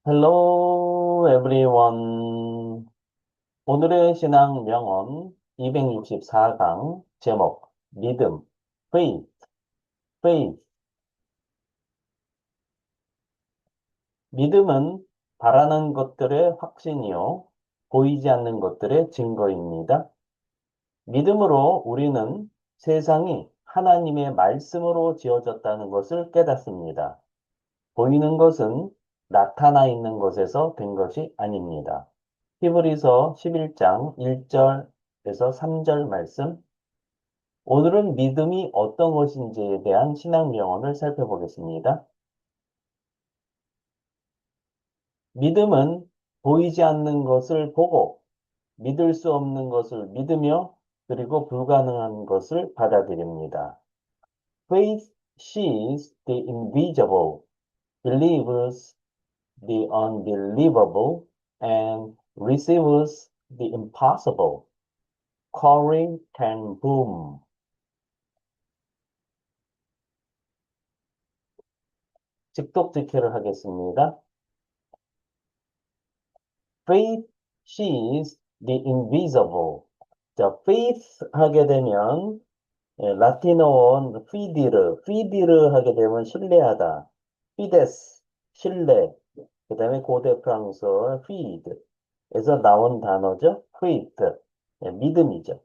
Hello everyone. 오늘의 신앙 명언 264강 제목 믿음 faith faith 믿음은 바라는 것들의 확신이요 보이지 않는 것들의 증거입니다. 믿음으로 우리는 세상이 하나님의 말씀으로 지어졌다는 것을 깨닫습니다. 보이는 것은 나타나 있는 것에서 된 것이 아닙니다. 히브리서 11장 1절에서 3절 말씀. 오늘은 믿음이 어떤 것인지에 대한 신앙 명언을 살펴보겠습니다. 믿음은 보이지 않는 것을 보고 믿을 수 없는 것을 믿으며 그리고 불가능한 것을 받아들입니다. Faith sees the invisible, believes the unbelievable, and receives the impossible. Corey ten Boom. 직독직해를 하겠습니다. Faith sees the invisible. 자, faith 하게 되면 라틴어원 fide를 하게 되면 신뢰하다. fides, 신뢰. 그 다음에 고대 프랑스어 feed에서 나온 단어죠. faith, 믿음이죠.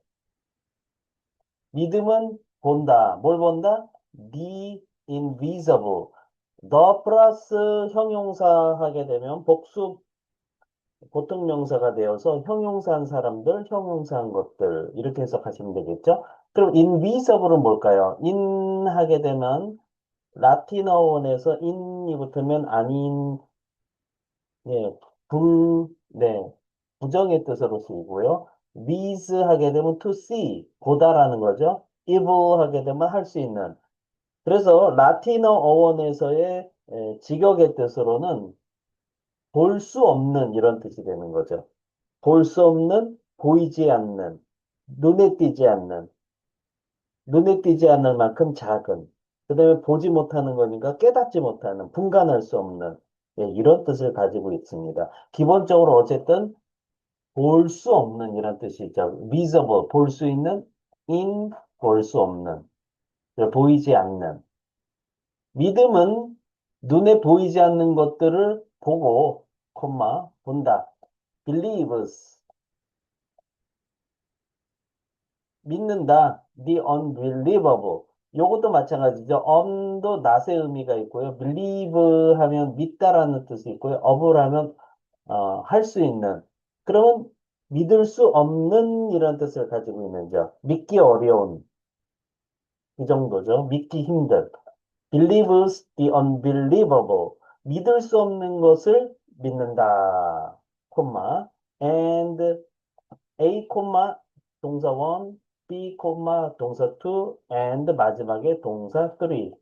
믿음은 본다. 뭘 본다? The invisible. the 플러스 형용사 하게 되면 복수 보통명사가 되어서 형용사한 사람들, 형용사한 것들 이렇게 해석하시면 되겠죠? 그럼 invisible은 뭘까요? in 하게 되면 라틴어 원에서 in이 붙으면 아닌 예, 부정의 뜻으로 쓰이고요. vis 하게 되면 to see, 보다라는 거죠. able 하게 되면 할 수 있는. 그래서 라틴어 어원에서의 직역의 뜻으로는 볼 수 없는 이런 뜻이 되는 거죠. 볼 수 없는, 보이지 않는, 눈에 띄지 않는, 눈에 띄지 않는 만큼 작은, 그 다음에 보지 못하는 거니까 깨닫지 못하는, 분간할 수 없는, 이런 뜻을 가지고 있습니다. 기본적으로 어쨌든 볼 수 없는 이런 뜻이죠. visible, 볼 수 있는, in, 볼 수 없는, 보이지 않는. 믿음은 눈에 보이지 않는 것들을 보고, 본다. believes, 믿는다. The unbelievable. 요것도 마찬가지죠. on도 낫의 의미가 있고요. believe 하면 믿다라는 뜻이 있고요. of을 하면 할 수 있는. 그러면 믿을 수 없는 이런 뜻을 가지고 있는죠. 믿기 어려운 이 정도죠. 믿기 힘든. believes the unbelievable. 믿을 수 없는 것을 믿는다. and A, 동사 1, B, 동사 2, and 마지막에 동사 3.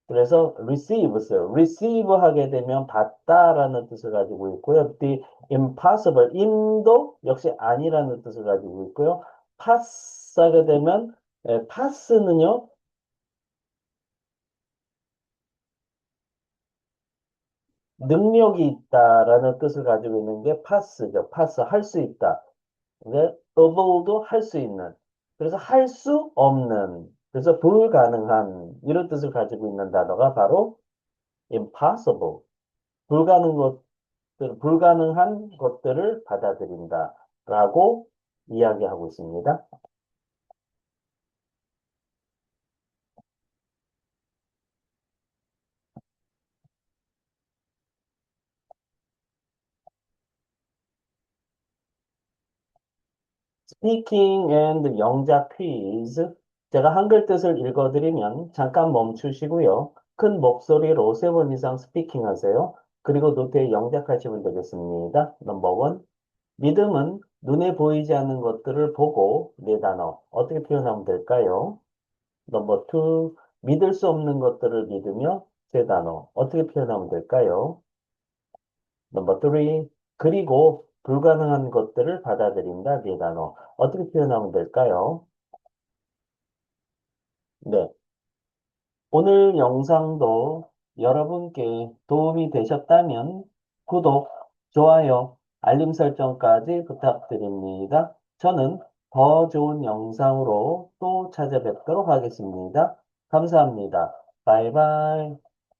그래서 receive 하게 되면 받다라는 뜻을 가지고 있고요. The impossible, 임도 역시 아니라는 뜻을 가지고 있고요. pass 하게 되면 pass는요, 능력이 있다라는 뜻을 가지고 있는 게 pass죠. pass, 할 수 있다. 근데 able도 할 수 있는. 그래서 할 수 없는. 그래서 불가능한 이런 뜻을 가지고 있는 단어가 바로 impossible. 불가능한 것들을 받아들인다라고 이야기하고 있습니다. Speaking and 영작 퀴즈. 제가 한글 뜻을 읽어드리면 잠깐 멈추시고요. 큰 목소리로 3번 이상 스피킹 하세요. 그리고 노트에 영작하시면 되겠습니다. 넘버 원. 믿음은 눈에 보이지 않는 것들을 보고 네 단어. 어떻게 표현하면 될까요? 넘버 투. 믿을 수 없는 것들을 믿으며 세 단어. 어떻게 표현하면 될까요? 넘버 쓰리. 그리고 불가능한 것들을 받아들인다 네 단어. 어떻게 표현하면 될까요? 네. 오늘 영상도 여러분께 도움이 되셨다면 구독, 좋아요, 알림 설정까지 부탁드립니다. 저는 더 좋은 영상으로 또 찾아뵙도록 하겠습니다. 감사합니다. 바이바이.